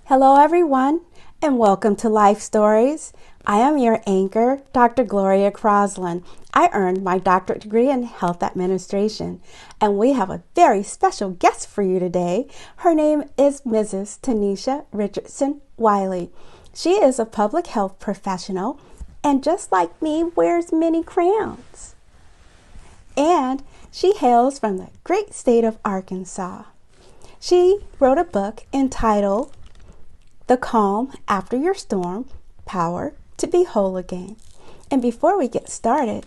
Hello, everyone, and welcome to Life Stories. I am your anchor, Dr. Gloria Crosslin. I earned my doctorate degree in health administration, and we have a very special guest for you today. Her name is Mrs. Taniesha Richardson-Wiley. She is a public health professional, and just like me, wears many crowns. And she hails from the great state of Arkansas. She wrote a book entitled The Calm After Your Storm, Power to Be Whole Again. And before we get started,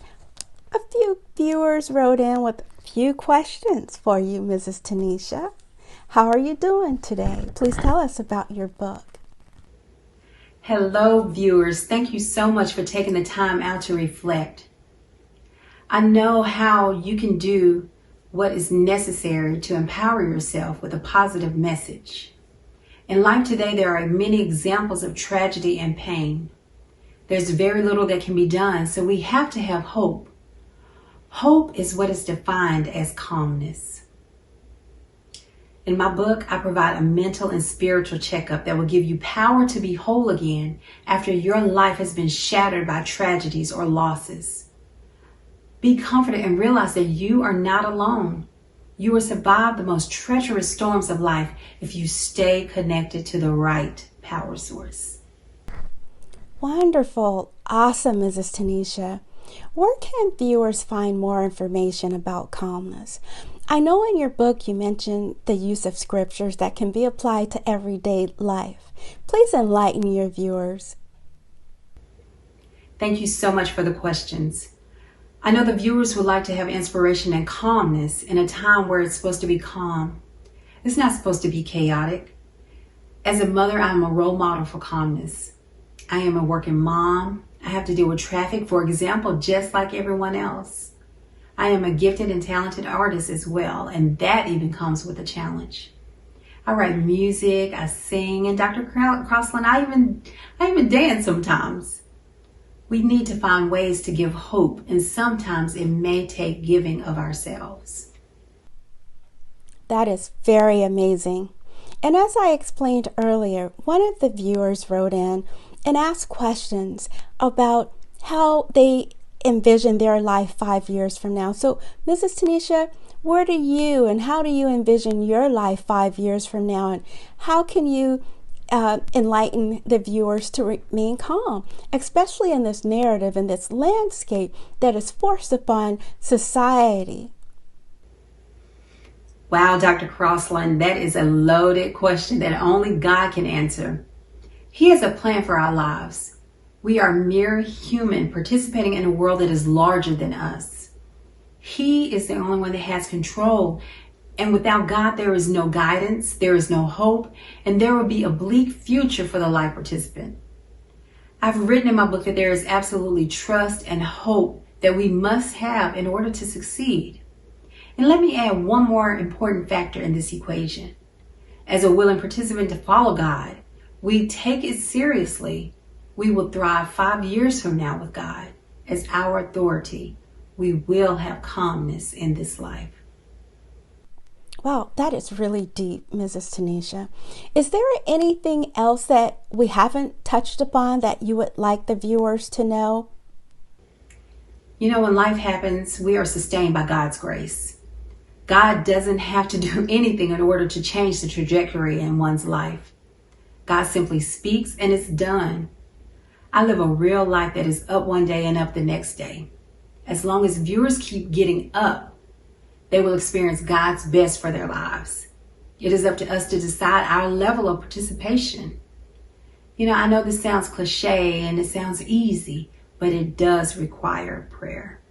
a few viewers wrote in with a few questions for you, Mrs. Taniesha. How are you doing today? Please tell us about your book. Hello, viewers. Thank you so much for taking the time out to reflect. I know how you can do what is necessary to empower yourself with a positive message. In life today, there are many examples of tragedy and pain. There's very little that can be done, so we have to have hope. Hope is what is defined as calmness. In my book, I provide a mental and spiritual checkup that will give you power to be whole again after your life has been shattered by tragedies or losses. Be comforted and realize that you are not alone. You will survive the most treacherous storms of life if you stay connected to the right power source. Wonderful. Awesome, Mrs. Taniesha. Where can viewers find more information about calmness? I know in your book you mentioned the use of scriptures that can be applied to everyday life. Please enlighten your viewers. Thank you so much for the questions. I know the viewers would like to have inspiration and calmness in a time where it's supposed to be calm. It's not supposed to be chaotic. As a mother, I'm a role model for calmness. I am a working mom. I have to deal with traffic, for example, just like everyone else. I am a gifted and talented artist as well, and that even comes with a challenge. I write music, I sing, and Dr. Crosslin, I even dance sometimes. We need to find ways to give hope, and sometimes it may take giving of ourselves. That is very amazing. And as I explained earlier, one of the viewers wrote in and asked questions about how they envision their life 5 years from now. So, Mrs. Taniesha, where do you and how do you envision your life 5 years from now? And how can you enlighten the viewers to remain calm, especially in this narrative and this landscape that is forced upon society? Wow, Dr. Crosslin, that is a loaded question that only God can answer. He has a plan for our lives. We are mere human participating in a world that is larger than us. He is the only one that has control. And without God, there is no guidance, there is no hope, and there will be a bleak future for the life participant. I've written in my book that there is absolutely trust and hope that we must have in order to succeed. And let me add one more important factor in this equation. As a willing participant to follow God, we take it seriously. We will thrive 5 years from now with God. As our authority, we will have calmness in this life. Wow, that is really deep, Mrs. Taniesha. Is there anything else that we haven't touched upon that you would like the viewers to know? You know, when life happens, we are sustained by God's grace. God doesn't have to do anything in order to change the trajectory in one's life. God simply speaks and it's done. I live a real life that is up one day and up the next day. As long as viewers keep getting up, they will experience God's best for their lives. It is up to us to decide our level of participation. You know, I know this sounds cliche and it sounds easy, but it does require prayer.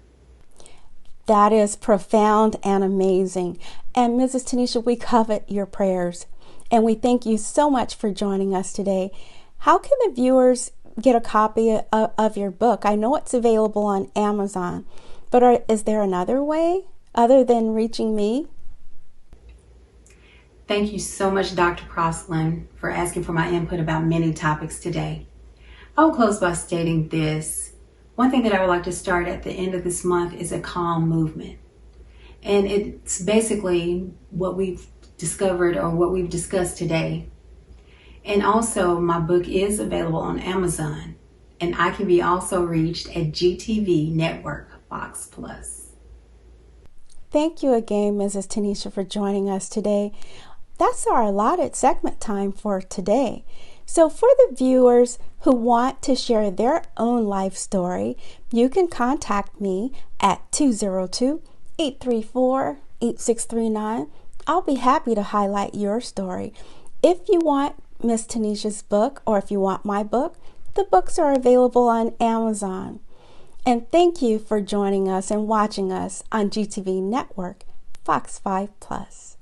That is profound and amazing. And Mrs. Taniesha, we covet your prayers. And we thank you so much for joining us today. How can the viewers get a copy of your book? I know it's available on Amazon, but is there another way other than reaching me? Thank you so much, Dr. Crosslin, for asking for my input about many topics today. I'll close by stating this. One thing that I would like to start at the end of this month is a calm movement. And it's basically what we've discovered or what we've discussed today. And also, my book is available on Amazon, and I can be also reached at GTV Network Fox Plus. Thank you again, Mrs. Taniesha, for joining us today. That's our allotted segment time for today. So for the viewers who want to share their own life story, you can contact me at 202-834-8639. I'll be happy to highlight your story. If you want Miss Taniesha's book, or if you want my book, the books are available on Amazon. And thank you for joining us and watching us on GTV Network, Fox 5 Plus.